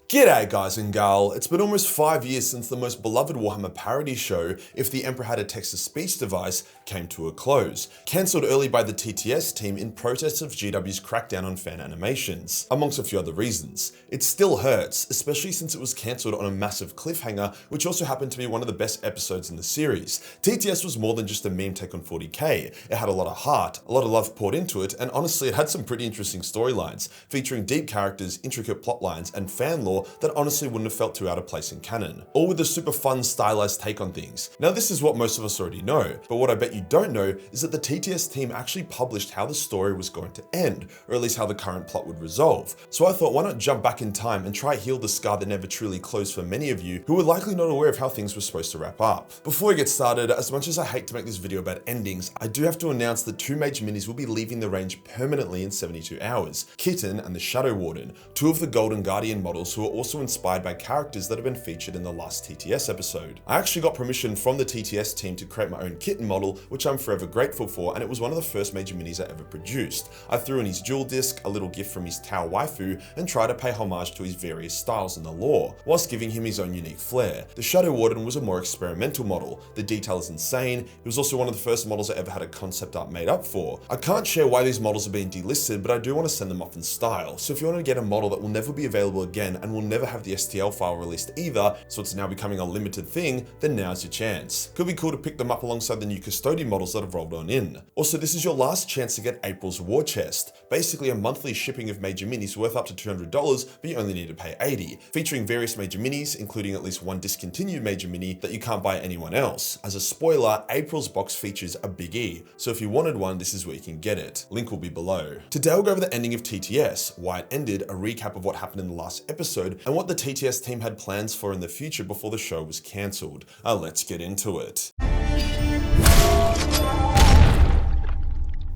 G'day guys and gal, it's been almost 5 years since the most beloved Warhammer parody show, If the Emperor Had a Text-to-Speech Device, came to a close, cancelled early by the TTS team in protest of GW's crackdown on fan animations, amongst a few other reasons. It still hurts, especially since it was cancelled on a massive cliffhanger, which also happened to be one of the best episodes in the series. TTS was more than just a meme take on 40k, it had a lot of heart, a lot of love poured into it, and honestly it had some pretty interesting storylines, featuring deep characters, intricate plot lines, and fan lore that honestly wouldn't have felt too out of place in canon, all with a super fun, stylized take on things. Now this is what most of us already know, but what I bet you don't know is that the TTS team actually published how the story was going to end, or at least how the current plot would resolve. So I thought, why not jump back in time and try heal the scar that never truly closed for many of you who were likely not aware of how things were supposed to wrap up. Before we get started, as much as I hate to make this video about endings, I do have to announce that two major minis will be leaving the range permanently in 72 hours, Kitten and the Shadow Warden, two of the Golden Guardian models who are also inspired by characters that have been featured in the last TTS episode. I actually got permission from the TTS team to create my own Kitten model, which I'm forever grateful for, and it was one of the first major minis I ever produced. I threw in his jewel disc, a little gift from his Tau waifu, and tried to pay homage to his various styles in the lore, whilst giving him his own unique flair. The Shadow Warden was a more experimental model. The detail is insane. It was also one of the first models I ever had a concept art made up for. I can't share why these models are being delisted, but I do want to send them off in style. So if you want to get a model that will never be available again and will never have the STL file released either, so it's now becoming a limited thing, then now's your chance. Could be cool to pick them up alongside the new custodian models that have rolled on in. Also, this is your last chance to get April's War Chest, basically a monthly shipping of major minis worth up to $200, but you only need to pay $80, featuring various major minis, including at least one discontinued major mini that you can't buy anyone else. As a spoiler, April's box features a big E, so if you wanted one, this is where you can get it. Link will be below. Today we'll go over the ending of TTS, why it ended, a recap of what happened in the last episode, and what the TTS team had plans for in the future before the show was cancelled. Let's get into it.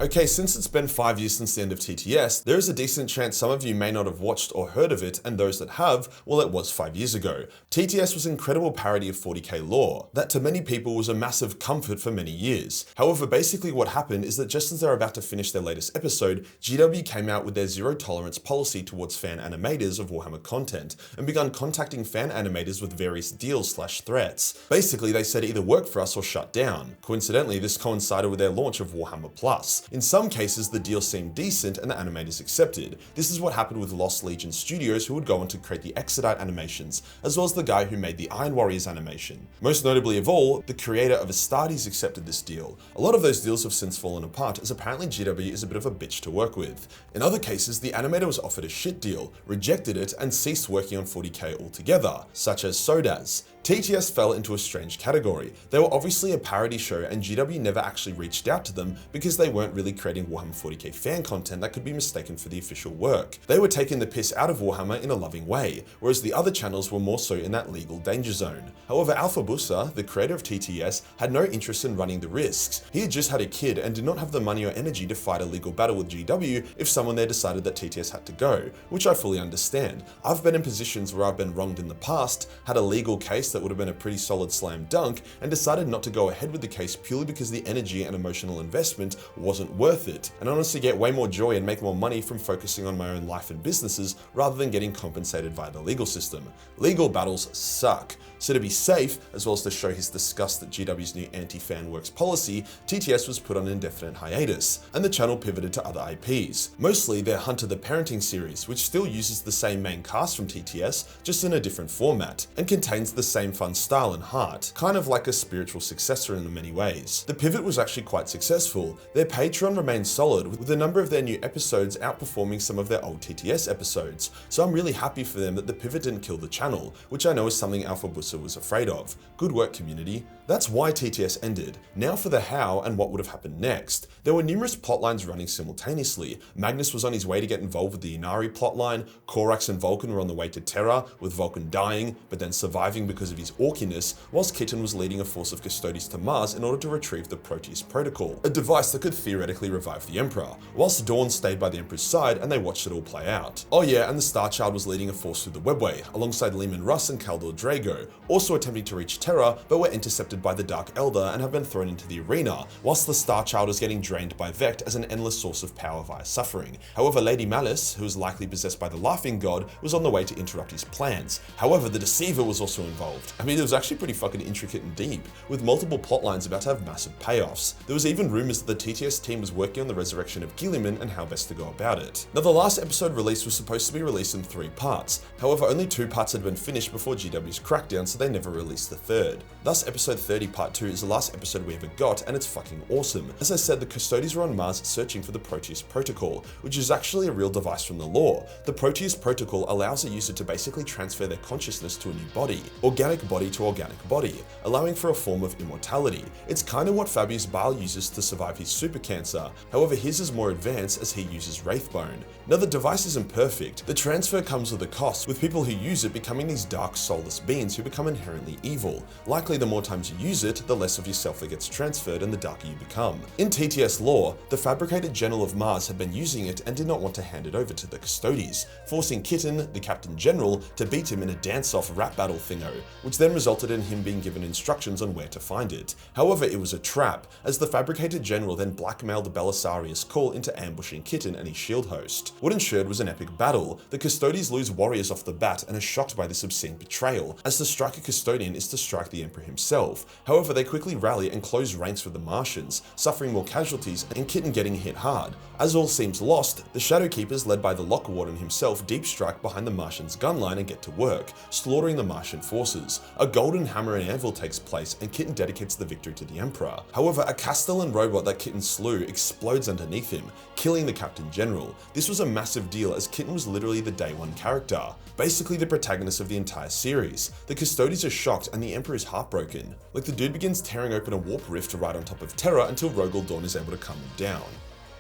Okay, since it's been 5 years since the end of TTS, there is a decent chance some of you may not have watched or heard of it, and those that have, well, it was 5 years ago. TTS was an incredible parody of 40k lore, that to many people was a massive comfort for many years. However, basically what happened is that just as they were about to finish their latest episode, GW came out with their zero tolerance policy towards fan animators of Warhammer content, and began contacting fan animators with various deals/threats. Basically, they said either work for us or shut down. Coincidentally, this coincided with their launch of Warhammer Plus. In some cases, the deal seemed decent and the animators accepted. This is what happened with Lost Legion Studios, who would go on to create the Exodite animations, as well as the guy who made the Iron Warriors animation. Most notably of all, the creator of Astartes accepted this deal. A lot of those deals have since fallen apart, as apparently GW is a bit of a bitch to work with. In other cases, the animator was offered a shit deal, rejected it, and ceased working on 40k altogether, such as Sodaz. TTS fell into a strange category. They were obviously a parody show, and GW never actually reached out to them because they weren't really creating Warhammer 40k fan content that could be mistaken for the official work. They were taking the piss out of Warhammer in a loving way, whereas the other channels were more so in that legal danger zone. However, Alpha Bussa, the creator of TTS, had no interest in running the risks. He had just had a kid and did not have the money or energy to fight a legal battle with GW if someone there decided that TTS had to go, which I fully understand. I've been in positions where I've been wronged in the past, had a legal case that would have been a pretty solid slam dunk, and decided not to go ahead with the case purely because the energy and emotional investment wasn't worth it, and honestly get way more joy and make more money from focusing on my own life and businesses rather than getting compensated via the legal system. Legal battles suck. So to be safe, as well as to show his disgust at GW's new anti-fan works policy, TTS was put on an indefinite hiatus, and the channel pivoted to other IPs. Mostly their Hunter the Parenting series, which still uses the same main cast from TTS, just in a different format, and contains the same fun style and heart, kind of like a spiritual successor in many ways. The pivot was actually quite successful. Their Patreon remained solid, with a number of their new episodes outperforming some of their old TTS episodes, so I'm really happy for them that the pivot didn't kill the channel, which I know is something Alpha Bussa was afraid of. Good work, community. That's why TTS ended. Now for the how and what would have happened next. There were numerous plotlines running simultaneously. Magnus was on his way to get involved with the Inari plotline, Korax and Vulcan were on the way to Terra, with Vulcan dying, but then surviving because because of his orkiness, whilst Kitten was leading a force of custodies to Mars in order to retrieve the Proteus Protocol, a device that could theoretically revive the Emperor, whilst Dawn stayed by the Emperor's side and they watched it all play out. Oh yeah, and the Star Child was leading a force through the Webway, alongside Lehman Russ and Kaldor Drago, also attempting to reach Terra, but were intercepted by the Dark Elder and have been thrown into the arena, whilst the Star Child is getting drained by Vect as an endless source of power via suffering. However, Lady Malice, who was likely possessed by the Laughing God, was on the way to interrupt his plans. However, the Deceiver was also involved. I mean, it was actually pretty fucking intricate and deep, with multiple plotlines about to have massive payoffs. There was even rumors that the TTS team was working on the resurrection of Guilliman and how best to go about it. Now, the last episode release was supposed to be released in 3 parts. However, only 2 parts had been finished before GW's crackdown, so they never released the 3rd. Thus, episode 30 part 2 is the last episode we ever got, and it's fucking awesome. As I said, the Custodies were on Mars searching for the Proteus Protocol, which is actually a real device from the lore. The Proteus Protocol allows a user to basically transfer their consciousness to a new body, organic body to organic body, allowing for a form of immortality. It's kind of what Fabius Bile uses to survive his super cancer. However, his is more advanced as he uses Wraithbone. Now, the device isn't perfect. The transfer comes with a cost, with people who use it becoming these dark, soulless beings who become inherently evil. Likely, the more times you use it, the less of yourself that gets transferred and the darker you become. In TTS lore, the fabricated General of Mars had been using it and did not want to hand it over to the Custodies, forcing Kitten, the Captain General, to beat him in a dance-off rap battle thingo, which then resulted in him being given instructions on where to find it. However, it was a trap, as the fabricated General then blackmailed Belisarius Call into ambushing Kitten and his shield host. What ensued was an epic battle. The Custodies lose warriors off the bat and are shocked by this obscene betrayal, as to strike a Custodian is to strike the Emperor himself. However, they quickly rally and close ranks with the Martians, suffering more casualties and Kitten getting hit hard. As all seems lost, the Shadow Keepers, led by the Lock Warden himself, deep strike behind the Martians' gun line and get to work, slaughtering the Martian forces. A golden hammer and anvil takes place and Kitten dedicates the victory to the Emperor. However, a Castellan robot that Kitten slew explodes underneath him, killing the Captain General. This was a massive deal as Kitten was literally the day 1 character, basically the protagonist of the entire series. The Custodies are shocked and the Emperor is heartbroken. Like, the dude begins tearing open a warp rift right on top of Terra until Rogel Dawn is able to calm him down.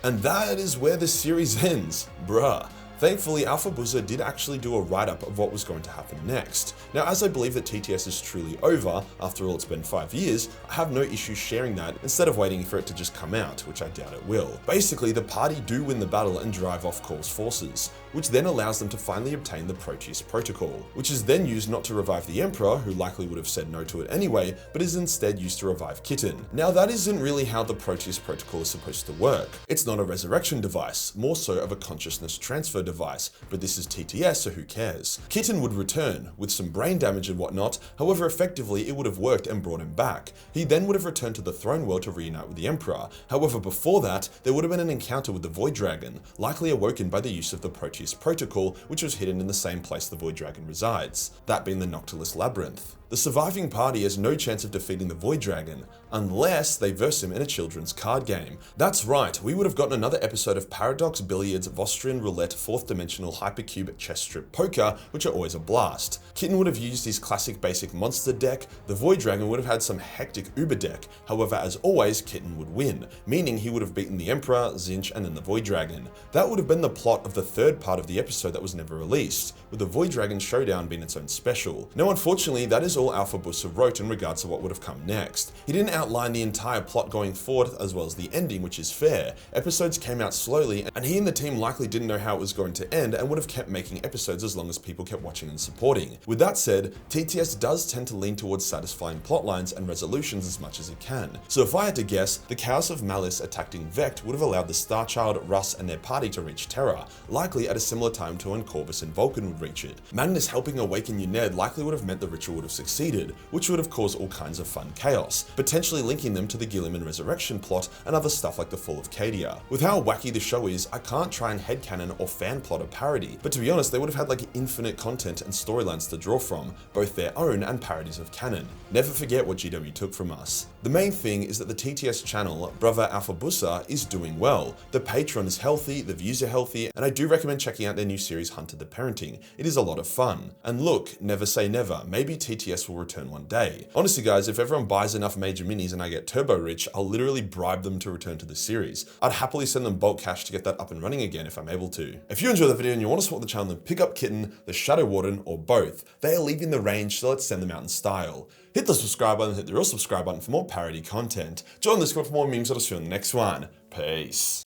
And that is where the series ends, bruh. Thankfully, Alpha Buzzer did actually do a write-up of what was going to happen next. Now, as I believe that TTS is truly over, after all it's been 5 years, I have no issue sharing that instead of waiting for it to just come out, which I doubt it will. Basically, the party do win the battle and drive off Call's forces, which then allows them to finally obtain the Proteus Protocol, which is then used not to revive the Emperor, who likely would have said no to it anyway, but is instead used to revive Kitten. Now, that isn't really how the Proteus Protocol is supposed to work. It's not a resurrection device, more so of a consciousness transfer device, but this is TTS, so who cares? Kitten would return, with some brain damage and whatnot. However, effectively it would have worked and brought him back. He then would have returned to the throne world to reunite with the Emperor. However, before that, there would have been an encounter with the Void Dragon, likely awoken by the use of the Proteus Protocol, which was hidden in the same place the Void Dragon resides, that being the Noctilus Labyrinth. The surviving party has no chance of defeating the Void Dragon, unless they verse him in a children's card game. That's right, we would have gotten another episode of Paradox, Billiards, Vostrian Roulette, 4th Dimensional Hypercube, Chess Strip Poker, which are always a blast. Kitten would have used his classic basic monster deck, the Void Dragon would have had some hectic Uber deck. However, as always, Kitten would win, meaning he would have beaten the Emperor, Zinch, and then the Void Dragon. That would have been the plot of the 3rd part of the episode that was never released, with the Void Dragon showdown being its own special. Now, unfortunately, that is all Alpha Busser wrote in regards to what would have come next. He didn't outline the entire plot going forward as well as the ending, which is fair. Episodes came out slowly, and he and the team likely didn't know how it was going to end and would have kept making episodes as long as people kept watching and supporting. With that said, TTS does tend to lean towards satisfying plotlines and resolutions as much as it can. So if I had to guess, the Chaos of Malice attacking Vect would have allowed the Starchild, Russ, and their party to reach Terra, likely at a similar time to when Corvus and Vulcan would reach it. Madness helping awaken Uned likely would have meant the ritual would have succeeded, which would have caused all kinds of fun chaos, potentially linking them to the Guilliman resurrection plot and other stuff like the Fall of Cadia. With how wacky the show is, I can't try and headcanon or fan plot a parody, but to be honest, they would have had like infinite content and storylines to draw from, both their own and parodies of canon. Never forget what GW took from us. The main thing is that the TTS channel, Brother Alpha Bussa, is doing well. The Patreon is healthy, the views are healthy, and I do recommend checking out their new series Hunter the Parenting. It is a lot of fun. And look, never say never, maybe TTS will return one day. Honestly guys, if everyone buys enough major minis and I get turbo rich, I'll literally bribe them to return to the series. I'd happily send them bulk cash to get that up and running again if I'm able to. If you you enjoyed the video and you want to support the channel, then pick up Kitten, the Shadow Warden, or both. They are leaving the range, so let's send them out in style. Hit the subscribe button, hit the real subscribe button for more parody content. Join the Discord for more memes that I'll see you in the next one. Peace.